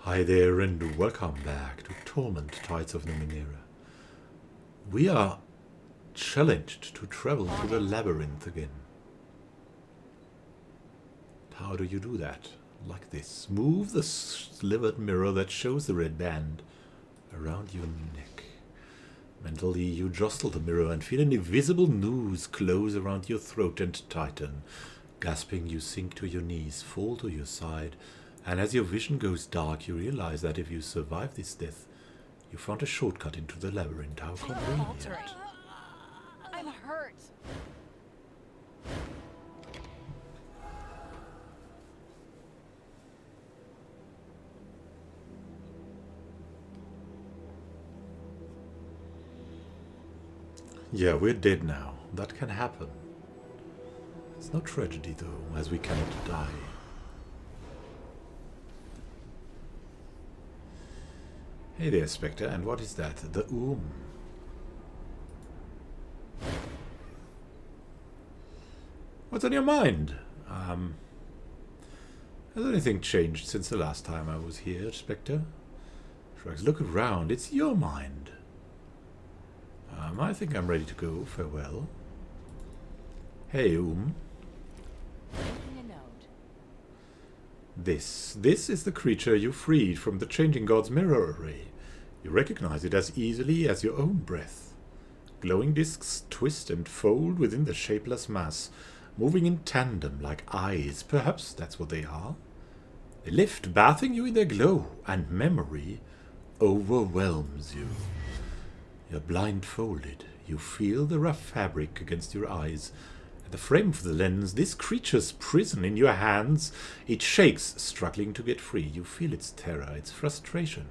Hi there and welcome back to Torment, Tides of Numenera. We are challenged to travel to the labyrinth again. How do you do that? Like this. Move the slivered mirror that shows the red band around your neck. Mentally you jostle the mirror and feel an invisible noose close around your throat and tighten. Gasping you sink to your knees, fall to your side, and as your vision goes dark, you realize that if you survive this death, you found a shortcut into the labyrinth. How convenient. I'm hurt. Yeah, we're dead now. That can happen. It's no tragedy, though, as we cannot die. Hey there, Spectre, and what is that? The What's on your mind? Has anything changed since the last time I was here, Spectre? Shrugs, look around, it's your mind. I think I'm ready to go, farewell. Hey, This is the creature you freed from the Changing God's mirror array. You recognize it as easily as your own breath. Glowing discs twist and fold within the shapeless mass, moving in tandem like eyes. Perhaps that's what they are. They lift, bathing you in their glow, and memory overwhelms you. You're blindfolded. You feel the rough fabric against your eyes. The frame of the lens, this creature's prison in your hands. It shakes, struggling to get free. You feel its terror, its frustration,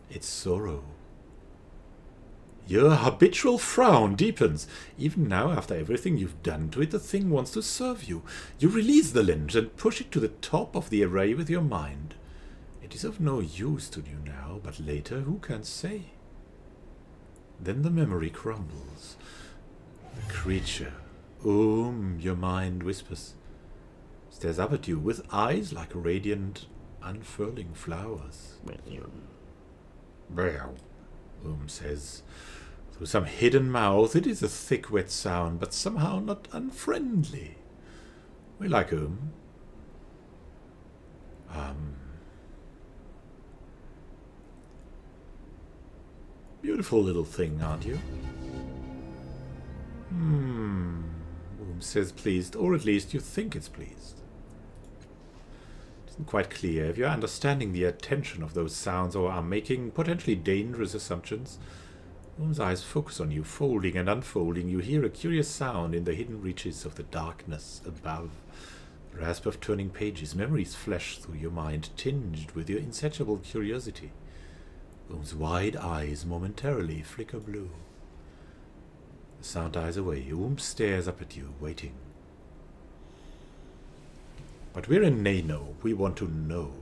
its sorrow. Your habitual frown deepens. Even now, after everything you've done to it, the thing wants to serve you. You release the lens and push it to the top of the array with your mind. It is of no use to you now, but later, who can say? Then the memory crumbles. The creature, your mind whispers, stares up at you with eyes like radiant, unfurling flowers. Well, says, through some hidden mouth. It is a thick, wet sound, but somehow not unfriendly. We like beautiful little thing, aren't you? Says pleased, or at least you think it's pleased. It isn't quite clear if you're understanding the attention of those sounds or are making potentially dangerous assumptions. Oom's eyes focus on you, folding and unfolding. You hear a curious sound in the hidden reaches of the darkness above. The rasp of turning pages, memories flash through your mind, tinged with your insatiable curiosity. Oom's wide eyes momentarily flicker blue. The sound dies away. Stares up at you, waiting. But we're in Nano. We want to know.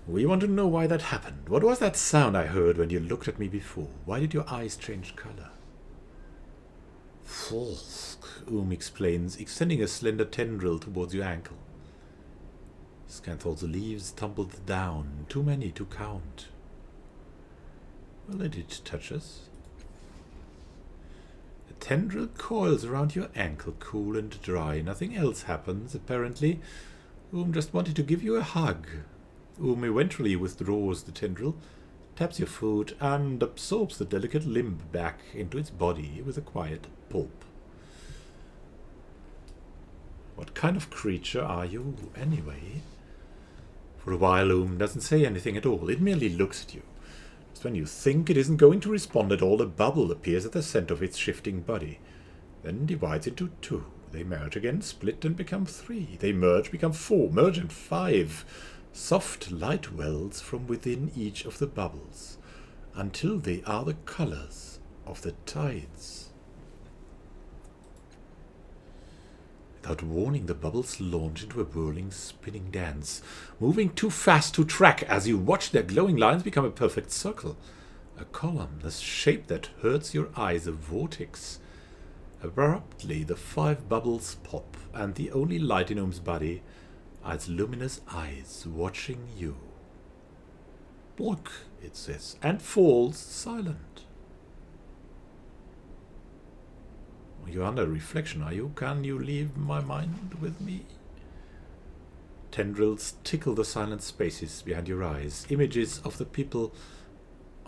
We want to know why that happened. What was that sound I heard when you looked at me before? Why did your eyes change color? Explains, extending a slender tendril towards your ankle. Scanthol's leaves tumbled down, too many to count. Let it touch us. The tendril coils around your ankle, cool and dry. Nothing else happens, apparently. Just wanted to give you a hug. Eventually withdraws the tendril, taps your foot, and absorbs the delicate limb back into its body with a quiet pulp. What kind of creature are you, anyway? For a while, doesn't say anything at all. It merely looks at you. When you think it isn't going to respond at all, a bubble appears at the center of its shifting body, then divides into two. They merge again, split, and become three. They merge, become four, merge, and five. Soft light wells from within each of the bubbles, until they are the colors of the tides. Without warning, the bubbles launch into a whirling, spinning dance, moving too fast to track as you watch their glowing lines become a perfect circle. A column, the shape that hurts your eyes, a vortex. Abruptly, the 5 bubbles pop, and the only light in Oom's body are its luminous eyes watching you. Look, it says, and falls silent. You're under reflection, are you? Can you leave my mind with me? Tendrils tickle the silent spaces behind your eyes. Images of the people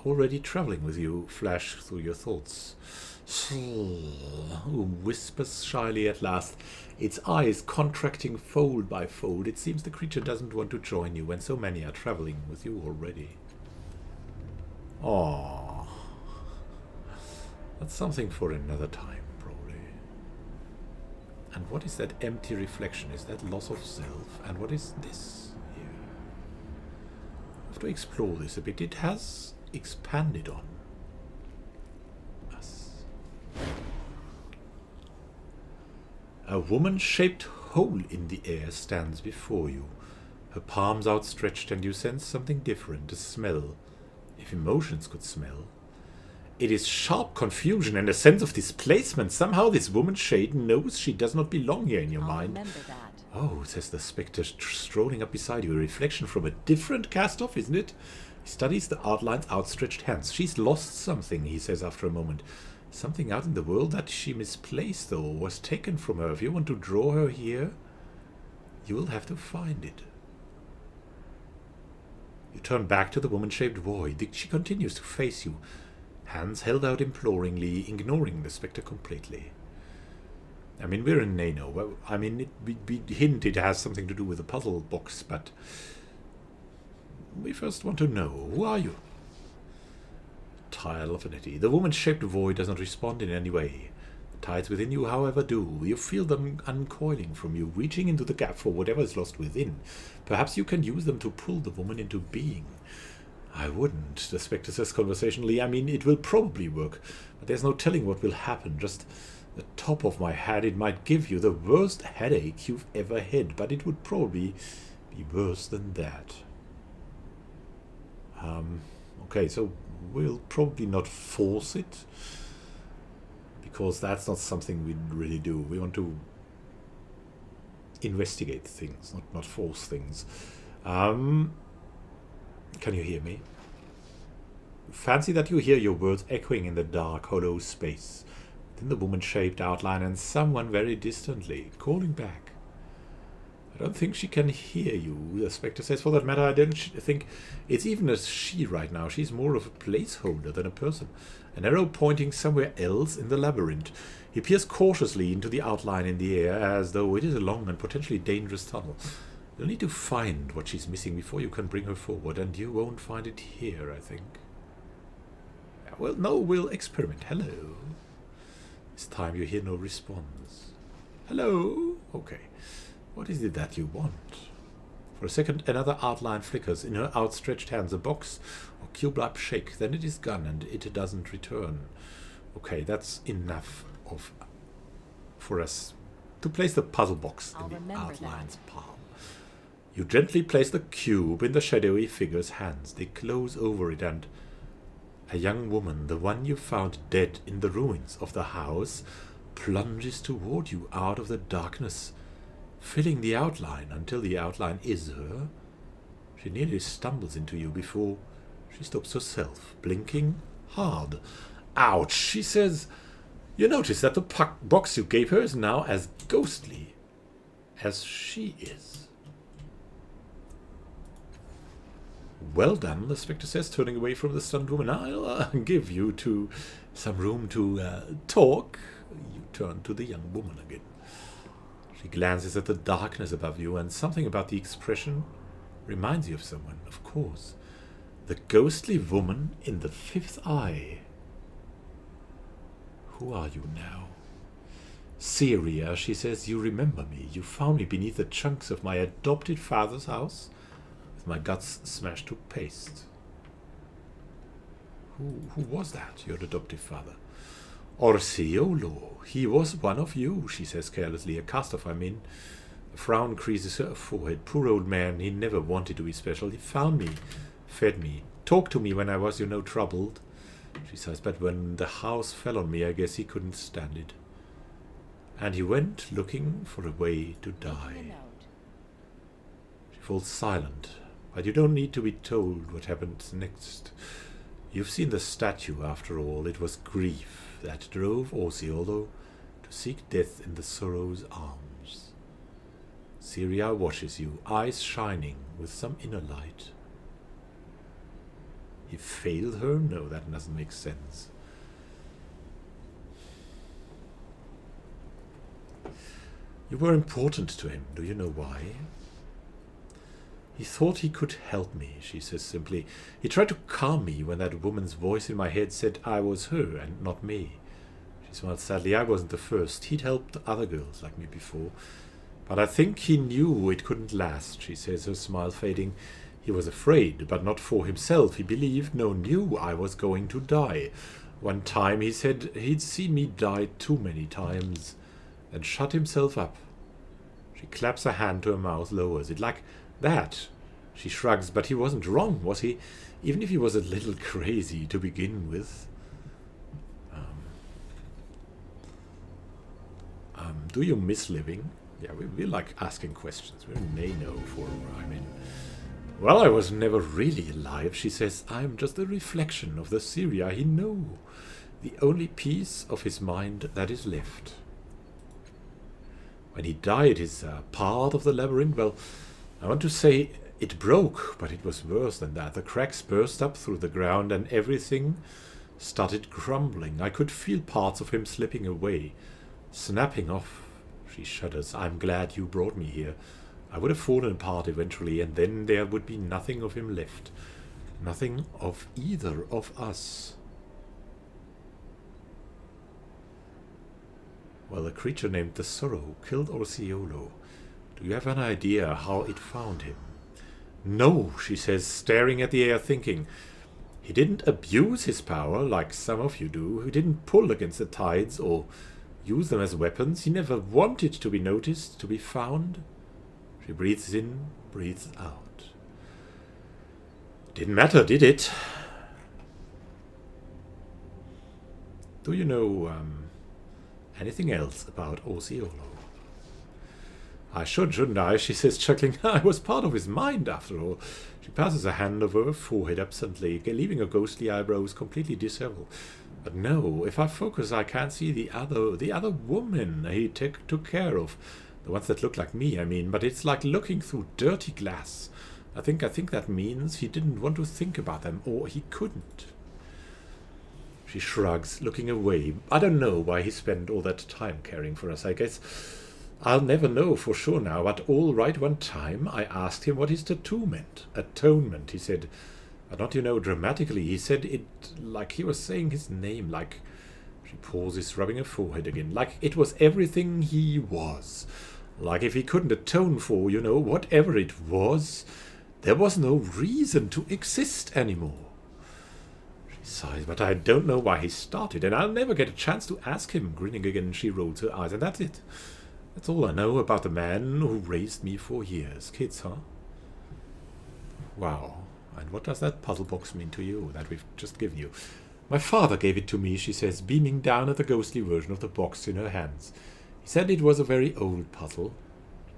already traveling with you flash through your thoughts. Who whispers shyly at last, its eyes contracting fold by fold. It seems the creature doesn't want to join you when so many are traveling with you already. Aww. That's something for another time, probably. And what is that empty reflection? Is that loss of self? And what is this here? I have to explore this a bit. It has expanded on us. A woman-shaped hole in the air stands before you, her palms outstretched, and you sense something different, a smell, if emotions could smell. It is sharp confusion and a sense of displacement. Somehow this woman shade knows she does not belong here in your mind. Remember that. Oh, says the spectre, strolling up beside you, a reflection from a different cast-off, isn't it? He studies the outlines outstretched hands. She's lost something, he says after a moment. Something out in the world that she misplaced, or was taken from her. If you want to draw her here, you will have to find it. You turn back to the woman-shaped void. She continues to face you, hands held out imploringly, ignoring the spectre completely. I mean, we're in Nano. Well, I mean, we hint it has something to do with the puzzle box, but we first want to know, who are you? Tile of Affinity. The woman-shaped void does not respond in any way. The tides within you, however, do. You feel them uncoiling from you, reaching into the gap for whatever is lost within. Perhaps you can use them to pull the woman into being. I wouldn't, the spectre says conversationally. I mean, it will probably work, but there's no telling what will happen. Just the top of my head, it might give you the worst headache you've ever had, but it would probably be worse than that. Okay, so we'll probably not force it, because that's not something we really do. We want to investigate things, not force things. Can you hear me? Fancy that you hear your words echoing in the dark, hollow space, within the woman-shaped outline, and someone very distantly calling back. I don't think she can hear you, the spectre says. For that matter, I don't think it's even a she right now. She's more of a placeholder than a person. An arrow pointing somewhere else in the labyrinth. He peers cautiously into the outline in the air, as though it is a long and potentially dangerous tunnel. You'll need to find what she's missing before you can bring her forward, and you won't find it here, I think. Well, no, we'll experiment. Hello. This time you hear no response. Hello? Okay. What is it that you want? For a second, another outline flickers in her outstretched hands, a box or cube-like shake. Then it is gone, and it doesn't return. Okay, that's enough for us to place the puzzle box in the outline's palm. You gently place the cube in the shadowy figure's hands. They close over it, and a young woman, the one you found dead in the ruins of the house, plunges toward you out of the darkness, filling the outline until the outline is her. She nearly stumbles into you before she stops herself, blinking hard. Ouch, she says. You notice that the box you gave her is now as ghostly as she is. Well done, the spectre says, turning away from the stunned woman. I'll give you some room to talk. You turn to the young woman again. She glances at the darkness above you, and something about the expression reminds you of someone, of course. The ghostly woman in the fifth eye. Who are you now? Syria, she says, you remember me. You found me beneath the chunks of my adopted father's house, with my guts smashed to paste. Who was that, your adoptive father? Orseolo. He was one of you, she says carelessly. A cast-off, I mean. A frown creases her forehead. Poor old man, he never wanted to be special. He found me, fed me, talked to me when I was, troubled. She says, but when the house fell on me, I guess he couldn't stand it. And he went looking for a way to die. She falls silent, but you don't need to be told what happens next. You've seen the statue, after all. It was grief that drove Orsiolo to seek death in the sorrow's arms. Syria watches you, eyes shining with some inner light. He failed her? No, that doesn't make sense. You were important to him. Do you know why? He thought he could help me, she says simply. He tried to calm me when that woman's voice in my head said I was her and not me. She smiled sadly. I wasn't the first. He'd helped other girls like me before. But I think he knew it couldn't last, she says, her smile fading. He was afraid, but not for himself. He believed, no, knew I was going to die. One time he said he'd seen me die too many times, and shut himself up. She claps her hand to her mouth, lowers it. Like that. She shrugs, but he wasn't wrong, was he? Even if he was a little crazy to begin with. Do you miss living? Yeah, we like asking questions. We may know for I mean. Well, I was never really alive, she says. I'm just a reflection of the Syria he knew. The only piece of his mind that is left. When he died, his part of the labyrinth, well, I want to say it broke, but it was worse than that. The cracks burst up through the ground and everything started crumbling. I could feel parts of him slipping away, snapping off. She shudders. I'm glad you brought me here. I would have fallen apart eventually, and then there would be nothing of him left. Nothing of either of us. Well, a creature named the Sorrow killed Orsiolo. Do you have an idea how it found him? No, she says, staring at the air, thinking. He didn't abuse his power like some of you do. He didn't pull against the tides or use them as weapons. He never wanted to be noticed, to be found. She breathes in, breathes out. Didn't matter, did it? Do you know anything else about Orsiolo? I should, shouldn't I? She says, chuckling. I was part of his mind, after all. She passes a hand over her forehead absently, leaving her ghostly eyebrows completely disheveled. But no, if I focus, I can't see the other woman he took care of. The ones that look like me, I mean. But it's like looking through dirty glass. I think that means he didn't want to think about them, or he couldn't. She shrugs, looking away. I don't know why he spent all that time caring for us, I guess. I'll never know for sure now, but all right, one time I asked him what his tattoo meant. Atonement, he said. But not, you know, dramatically. He said it like he was saying his name, like... She pauses, rubbing her forehead again. Like it was everything he was. Like if he couldn't atone for, you know, whatever it was, there was no reason to exist anymore. She sighs, but I don't know why he started, and I'll never get a chance to ask him. Grinning again, she rolls her eyes, and that's it. That's all I know about the man who raised me for years. Kids, huh? Wow. And what does that puzzle box mean to you that we've just given you? My father gave it to me, she says, beaming down at the ghostly version of the box in her hands. He said it was a very old puzzle,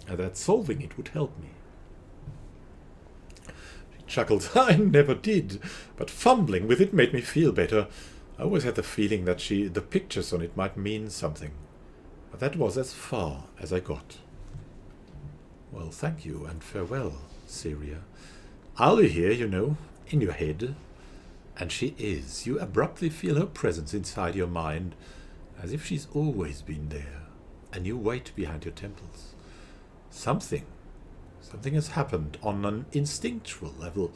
and that solving it would help me. She chuckled. I never did, but fumbling with it made me feel better. I always had the feeling that the pictures on it might mean something. But that was as far as I got. Well, thank you, and farewell, Syria. I'll be here, you know, in your head. And she is. You abruptly feel her presence inside your mind, as if she's always been there, and you wait behind your temples. Something has happened on an instinctual level.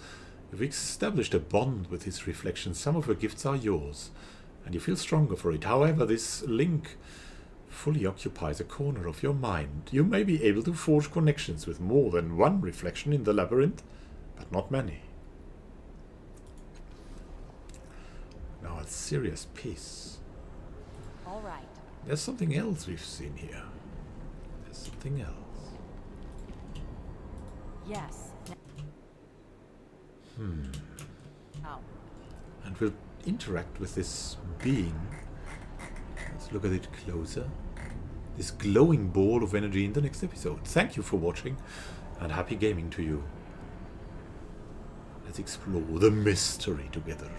You've established a bond with his reflection. Some of her gifts are yours, and you feel stronger for it. However, this link fully occupies a corner of your mind. You may be able to forge connections with more than one reflection in the labyrinth, but not many. Now a serious piece. All right. There's something else we've seen here. There's something else. Yes. Oh. And we'll interact with this being. Let's look at it closer. This glowing ball of energy in the next episode. Thank you for watching. And happy gaming to you. Let's explore the mystery together.